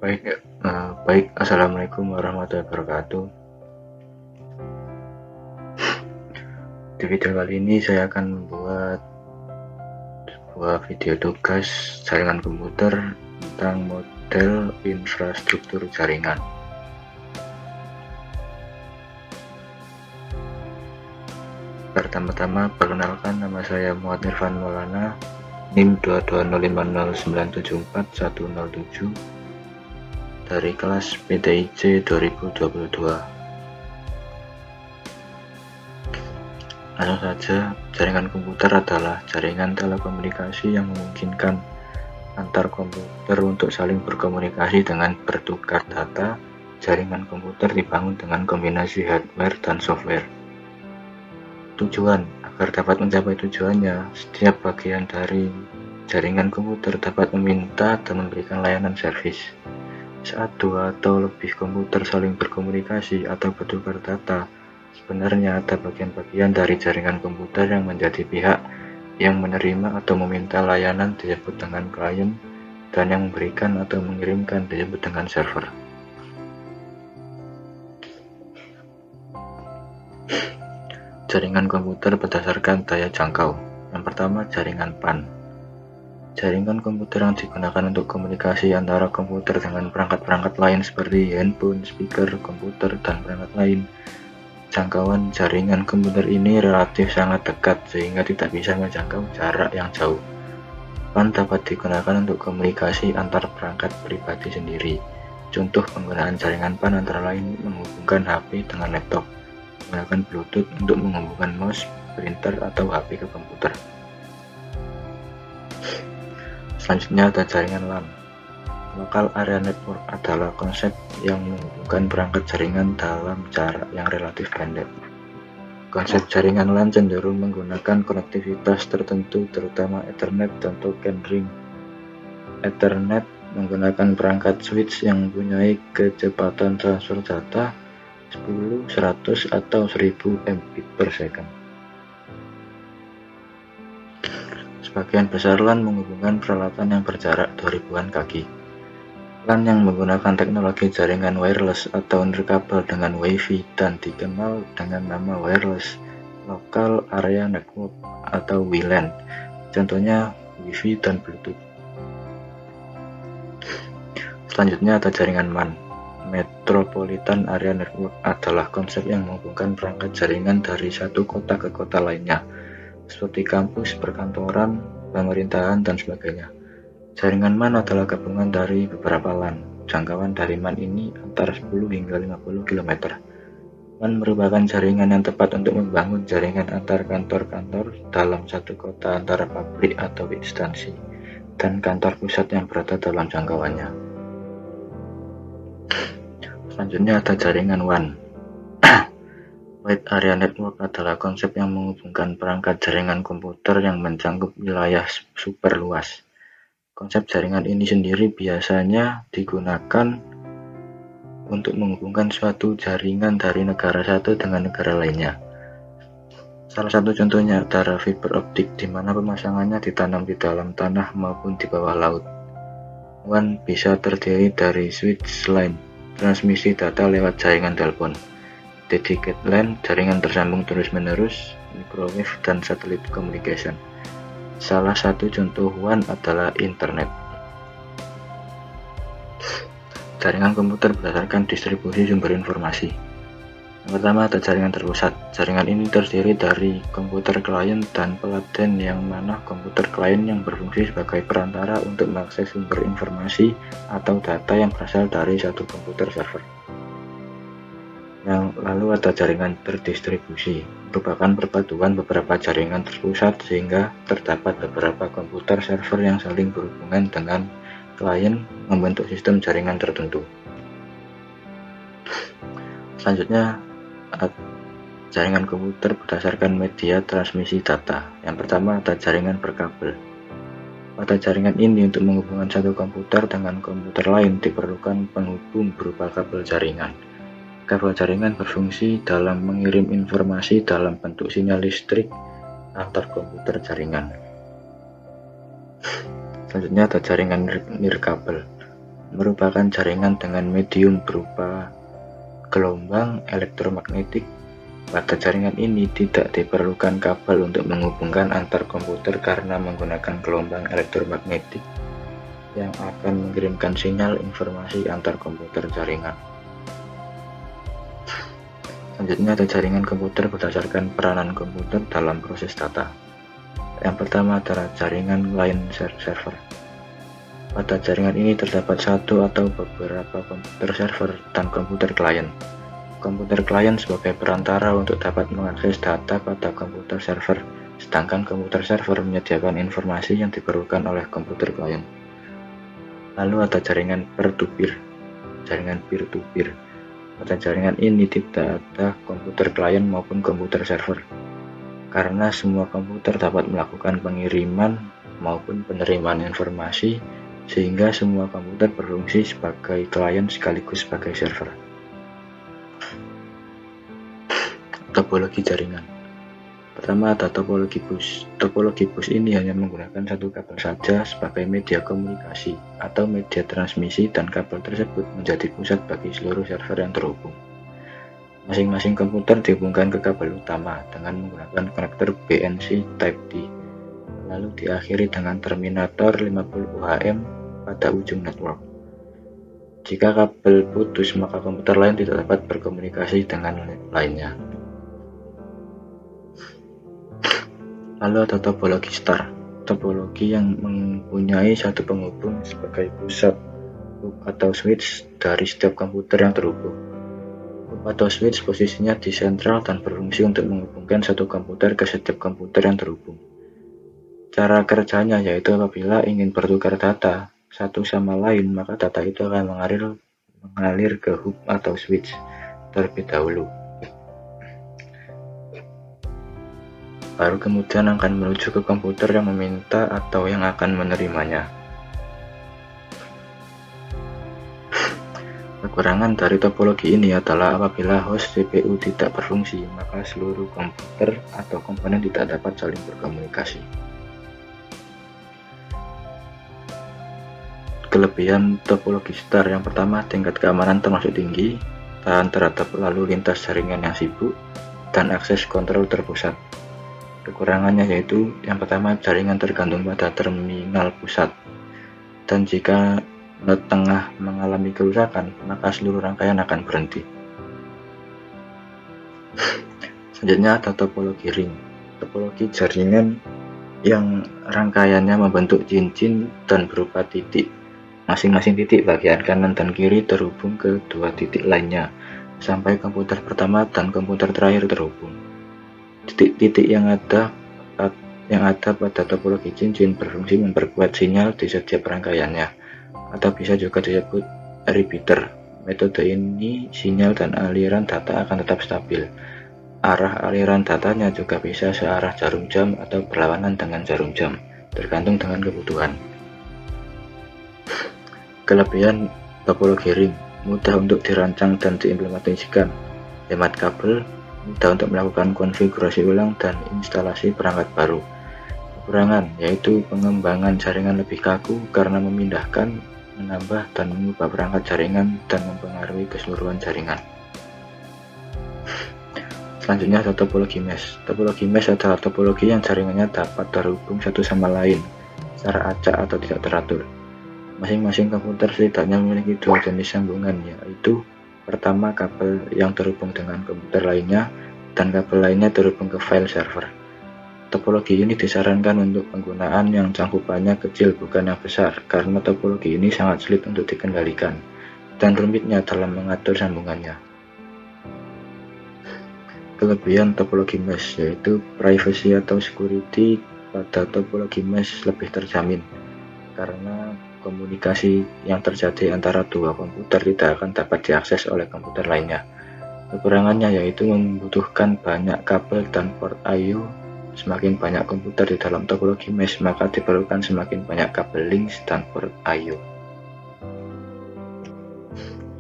Baik, Assalamualaikum warahmatullahi wabarakatuh. Di video kali ini saya akan membuat sebuah video tugas jaringan komputer tentang model infrastruktur jaringan. Pertama-tama, perkenalkan, nama saya Muhammad Irfan Maulana, NIM 22050974107 dari kelas PTIC 2022. Langsung saja, jaringan komputer adalah jaringan telekomunikasi yang memungkinkan antar komputer untuk saling berkomunikasi dengan bertukar data. Jaringan komputer dibangun dengan kombinasi hardware dan software. Tujuan: agar dapat mencapai tujuannya, setiap bagian dari jaringan komputer dapat meminta dan memberikan layanan servis. Saat dua atau lebih komputer saling berkomunikasi atau bertukar data, sebenarnya ada bagian-bagian dari jaringan komputer yang menjadi pihak yang menerima atau meminta layanan disebut dengan klien, dan yang memberikan atau mengirimkan disebut dengan server. Jaringan komputer berdasarkan daya jangkau. Yang pertama, jaringan PAN. Jaringan komputer yang digunakan untuk komunikasi antara komputer dengan perangkat-perangkat lain seperti handphone, speaker, komputer, dan perangkat lain. Jangkauan jaringan komputer ini relatif sangat dekat sehingga tidak bisa menjangkau jarak yang jauh. PAN dapat digunakan untuk komunikasi antar perangkat pribadi sendiri. Contoh penggunaan jaringan PAN antara lain menghubungkan HP dengan laptop, menggunakan Bluetooth untuk menghubungkan mouse, printer, atau HP ke komputer. Selanjutnya ada jaringan LAN. Local Area Network adalah konsep yang menghubungkan perangkat jaringan dalam jarak yang relatif pendek. Konsep jaringan LAN cenderung menggunakan konektivitas tertentu, terutama Ethernet dan token ring. Ethernet menggunakan perangkat switch yang mempunyai kecepatan transfer data 10, 100, atau 1000 Mbit per second. Sebagian besar LAN menghubungkan peralatan yang berjarak 2000-an kaki. LAN yang menggunakan teknologi jaringan wireless atau nirkabel dengan Wi-Fi dan dikenal dengan nama Wireless Local Area Network atau WLAN. Contohnya Wi-Fi dan Bluetooth. Selanjutnya ada jaringan MAN. Metropolitan Area Network adalah konsep yang menghubungkan perangkat jaringan dari satu kota ke kota lainnya, seperti kampus, perkantoran, pemerintahan, dan sebagainya. Jaringan MAN adalah gabungan dari beberapa LAN. Jangkauan dari MAN ini antara 10 hingga 50 km. MAN merupakan jaringan yang tepat untuk membangun jaringan antar kantor-kantor dalam satu kota, antara pabrik atau instansi, dan kantor pusat yang berada dalam jangkauannya. Selanjutnya ada jaringan WAN. Wide Area Network adalah konsep yang menghubungkan perangkat jaringan komputer yang mencakup wilayah super luas. Konsep jaringan ini sendiri biasanya digunakan untuk menghubungkan suatu jaringan dari negara satu dengan negara lainnya. Salah satu contohnya adalah fiber optik, di mana pemasangannya ditanam di dalam tanah maupun di bawah laut. WAN bisa terdiri dari switch line, transmisi data lewat jaringan telepon, dedicated LAN, jaringan tersambung terus-menerus, microwave, dan satellite communication. Salah satu contoh WAN adalah internet. Jaringan komputer berdasarkan distribusi sumber informasi. Yang pertama ada jaringan terpusat. Jaringan ini terdiri dari komputer klien dan peladen, yang mana komputer klien yang berfungsi sebagai perantara untuk mengakses sumber informasi atau data yang berasal dari satu komputer server. Yang lalu ada jaringan terdistribusi, merupakan perpaduan beberapa jaringan terpusat sehingga terdapat beberapa komputer server yang saling berhubungan dengan klien membentuk sistem jaringan tertentu. Selanjutnya, jaringan komputer berdasarkan media transmisi data. Yang pertama ada jaringan berkabel. Pada jaringan ini, untuk menghubungkan satu komputer dengan komputer lain diperlukan penghubung berupa kabel jaringan. Kabel jaringan berfungsi dalam mengirim informasi dalam bentuk sinyal listrik antar komputer jaringan. Selanjutnya ada jaringan nirkabel. merupakan jaringan dengan medium berupa gelombang elektromagnetik. Pada jaringan ini tidak diperlukan kabel untuk menghubungkan antar komputer karena menggunakan gelombang elektromagnetik yang akan mengirimkan sinyal informasi antar komputer jaringan. Selanjutnya ada jaringan komputer berdasarkan peranan komputer dalam proses data. Yang pertama adalah jaringan line server. Pada jaringan ini terdapat satu atau beberapa komputer server dan komputer klien. Komputer klien sebagai perantara untuk dapat mengakses data pada komputer server, sedangkan komputer server menyediakan informasi yang diperlukan oleh komputer klien. Lalu ada jaringan peer-to-peer, jaringan peer-to-peer. Pada jaringan ini tidak ada komputer klien maupun komputer server, karena semua komputer dapat melakukan pengiriman maupun penerimaan informasi, sehingga semua komputer berfungsi sebagai klien sekaligus sebagai server. Topologi jaringan. Pertama ada topologi bus. Topologi bus ini hanya menggunakan satu kabel saja sebagai media komunikasi atau media transmisi, dan kabel tersebut menjadi pusat bagi seluruh server yang terhubung. Masing-masing komputer dihubungkan ke kabel utama dengan menggunakan konektor BNC Type D, lalu diakhiri dengan terminator 50 ohm pada ujung network. Jika kabel putus, maka komputer lain tidak dapat berkomunikasi dengan lainnya. Lalu ada topologi star, topologi yang mempunyai satu penghubung sebagai pusat hub atau switch dari setiap komputer yang terhubung. Hub atau switch posisinya di sentral dan berfungsi untuk menghubungkan satu komputer ke setiap komputer yang terhubung. Cara kerjanya yaitu apabila ingin bertukar data satu sama lain, maka data itu akan mengalir ke hub atau switch terlebih dahulu, baru kemudian akan menuju ke komputer yang meminta atau yang akan menerimanya. Kekurangan dari topologi ini adalah apabila host CPU tidak berfungsi, maka seluruh komputer atau komponen tidak dapat saling berkomunikasi. Kelebihan topologi star: yang pertama, tingkat keamanan termasuk tinggi, tahan terhadap lalu lintas jaringan yang sibuk, dan akses kontrol terpusat. Kekurangannya yaitu yang pertama, jaringan tergantung pada terminal pusat, dan jika node tengah mengalami kerusakan, maka seluruh rangkaian akan berhenti. Selanjutnya ada topologi ring, topologi jaringan yang rangkaiannya membentuk cincin dan berupa titik. Masing-masing titik bagian kanan dan kiri terhubung ke dua titik lainnya, sampai komputer pertama dan komputer terakhir terhubung. Titik-titik yang ada pada topologi cincin berfungsi memperkuat sinyal di setiap rangkaiannya, atau bisa juga disebut repeater. Metode ini sinyal dan aliran data akan tetap stabil. Arah aliran datanya juga bisa searah jarum jam atau berlawanan dengan jarum jam, tergantung dengan kebutuhan. Kelebihan topologi ring: mudah untuk dirancang dan diimplementasikan, hemat kabel, mudah untuk melakukan konfigurasi ulang dan instalasi perangkat baru. Kekurangan yaitu pengembangan jaringan lebih kaku karena memindahkan, menambah, dan mengubah perangkat jaringan dan mempengaruhi keseluruhan jaringan. Selanjutnya ada topologi mesh. Topologi mesh adalah topologi yang jaringannya dapat terhubung satu sama lain secara acak atau tidak teratur. Masing-masing komputer setidaknya memiliki dua jenis sambungan, yaitu pertama, kabel yang terhubung dengan komputer lainnya, dan kabel lainnya terhubung ke file server. Topologi ini disarankan untuk penggunaan yang cangkupannya kecil bukan yang besar, karena topologi ini sangat sulit untuk dikendalikan dan rumitnya dalam mengatur sambungannya. Kelebihan topologi mesh yaitu privacy atau security pada topologi mesh lebih terjamin, karena komunikasi yang terjadi antara dua komputer tidak akan dapat diakses oleh komputer lainnya. Kekurangannya yaitu membutuhkan banyak kabel dan port I/O. Semakin banyak komputer di dalam topologi mesh, maka diperlukan semakin banyak kabel links dan port I/O.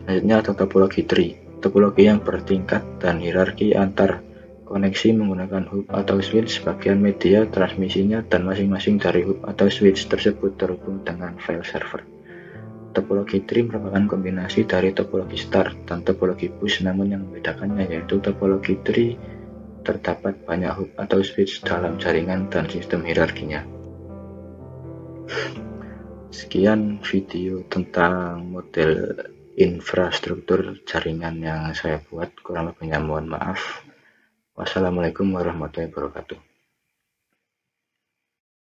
Selanjutnya ada topologi tree, topologi yang bertingkat dan hierarki antar koneksi menggunakan hub atau switch sebagai media transmisinya, dan masing-masing dari hub atau switch tersebut terhubung dengan file server. Topologi tree merupakan kombinasi dari topologi star dan topologi bush, namun yang membedakannya yaitu topologi tree terdapat banyak hub atau switch dalam jaringan dan sistem hierarkinya. Sekian video tentang model infrastruktur jaringan yang saya buat, kurang lebihnya mohon maaf. Wassalamualaikum warahmatullahi wabarakatuh.